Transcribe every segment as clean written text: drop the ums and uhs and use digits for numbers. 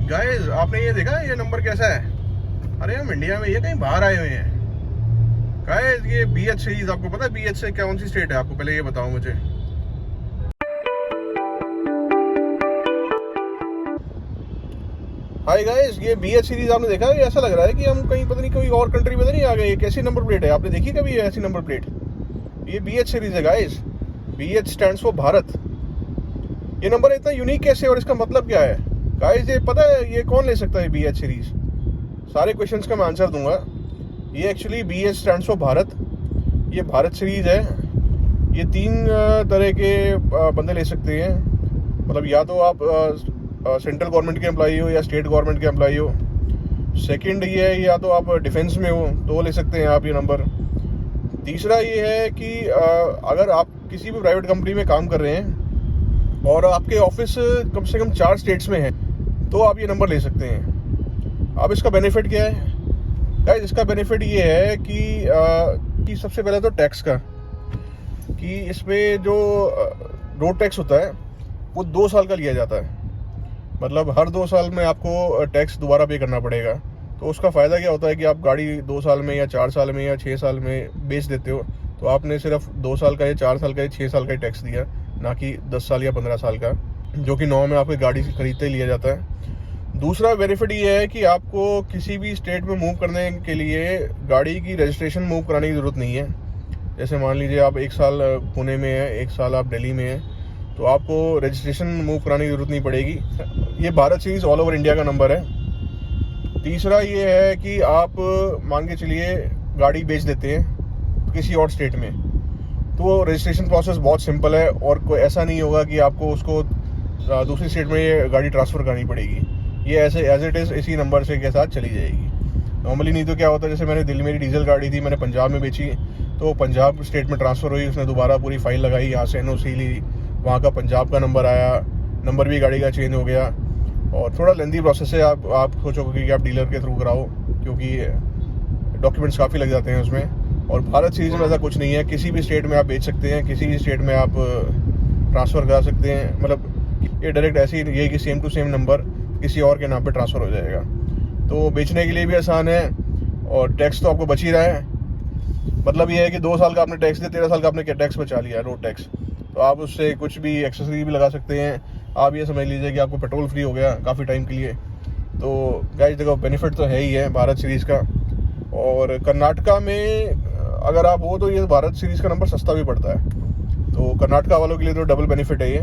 Guys आपने ये देखा ये नंबर कैसा है? अरे हम इंडिया में, ये कहीं बाहर आए हुए हैं। गाइस ये BH सीरीज, आपको पता है BH से कौन सी स्टेट है? आपको पहले ये बताओ मुझे। हाय गाइस, ये BH सीरीज आपने देखा है? ये ऐसा लग रहा है कि हम कहीं पता नहीं कोई और कंट्री में तो नहीं आ गए। ये कैसी नंबर प्लेट है? आपने देखी कभी ये ऐसी नंबर प्लेट? ये BH सीरीज है guys. BH stands for Bharat. ये नंबर इतना यूनिक कैसे और इसका मतलब क्या है? गाइस ये पता है ये कौन ले सकता है BH सीरीज? सारे क्वेश्चंस का मैं आंसर दूंगा। ये actually BH stands for Bharat. ये भारत सीरीज है। ये 3 तरह के बंदे ले सकते हैं। मतलब या तो आप सेंट्रल गवर्नमेंट के एम्प्लॉई हो या स्टेट गवर्नमेंट के एम्प्लॉई हो। सेकंड ये है या तो आप डिफेंस में हो तो ले सकते हैं आप ये नंबर। तीसरा ये है कि अगर आप किसी भी प्राइवेट कंपनी में काम कर रहे हैं और आपके ऑफिस कम से कम 4 स्टेट्स में है तो आप ये नंबर ले सकते हैं। अब इसका बेनिफिट क्या है गाइस? इसका बेनिफिट ये है कि सबसे पहले तो टैक्स का, कि इसमें जो रोड टैक्स होता है वो 2 साल का लिया जाता है। मतलब हर 2 साल में आपको टैक्स दोबारा पे करना पड़ेगा। तो उसका फ़ायदा क्या होता है कि आप गाड़ी 2 साल में या 4 साल में या 6 साल में बेच देते हो तो आपने सिर्फ 2 साल का या 4 साल का या 6 साल का ही टैक्स दिया, ना कि 10 साल या 15 साल का, जो कि 9 में आपकी गाड़ी खरीदते ही लिया जाता है। दूसरा बेनिफिट ये है कि आपको किसी भी स्टेट में मूव करने के लिए गाड़ी की रजिस्ट्रेशन मूव कराने की ज़रूरत नहीं है। जैसे मान लीजिए आप 1 साल पुणे में है, 1 साल आप दिल्ली में है, तो आपको रजिस्ट्रेशन मूव कराने की ज़रूरत नहीं पड़ेगी। ये Bharat series all over India का नंबर है। तीसरा ये है कि आप मान के चलिए गाड़ी बेच देते हैं किसी और स्टेट में, तो रजिस्ट्रेशन प्रोसेस बहुत सिंपल है और कोई ऐसा नहीं होगा कि आपको उसको दूसरी स्टेट में गाड़ी ट्रांसफ़र करनी पड़ेगी। ये ऐसे एज इट इज़ इसी नंबर से के साथ चली जाएगी नॉर्मली। नहीं तो क्या होता है, जैसे मैंने दिल्ली, मेरी डीजल गाड़ी थी, मैंने पंजाब में बेची तो पंजाब स्टेट में ट्रांसफ़र हुई, उसने दोबारा पूरी फाइल लगाई, यहाँ से NOC ली, वहाँ का पंजाब का नंबर आया, नंबर भी गाड़ी का चेंज हो गया और थोड़ा लेंदी प्रोसेस है। आप सोचोगे कि आप डीलर के थ्रू कराओ क्योंकि डॉक्यूमेंट्स काफ़ी लग जाते हैं उसमें। और भारत सीरीज़ में ऐसा कुछ नहीं है, किसी भी स्टेट में आप बेच सकते हैं, किसी भी स्टेट में आप ट्रांसफ़र करा सकते हैं। मतलब ये डायरेक्ट ऐसे ही, ये कि सेम टू सेम नंबर किसी और के नाम पे ट्रांसफ़र हो जाएगा। तो बेचने के लिए भी आसान है और टैक्स तो आपको बच ही रहा है। मतलब ये है कि 2 साल का आपने टैक्स दिया, 13 साल का आपने टैक्स बचा लिया, रोड टैक्स। तो आप उससे कुछ भी एक्सेसरी भी लगा सकते हैं। आप ये समझ लीजिए कि आपको पेट्रोल फ्री हो गया काफ़ी टाइम के लिए। तो गाइस देखो, बेनिफिट तो है ही है भारत सीरीज़ का। और कर्नाटका में अगर आप हो तो ये भारत सीरीज़ का नंबर सस्ता भी पड़ता है, तो कर्नाटका वालों के लिए तो डबल बेनिफिट है ये।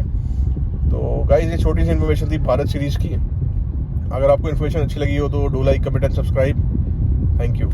तो गाइस ये छोटी सी इन्फॉर्मेशन थी भारत सीरीज़ की। अगर आपको इन्फॉर्मेशन अच्छी लगी हो तो do like, comment and subscribe. Thank you.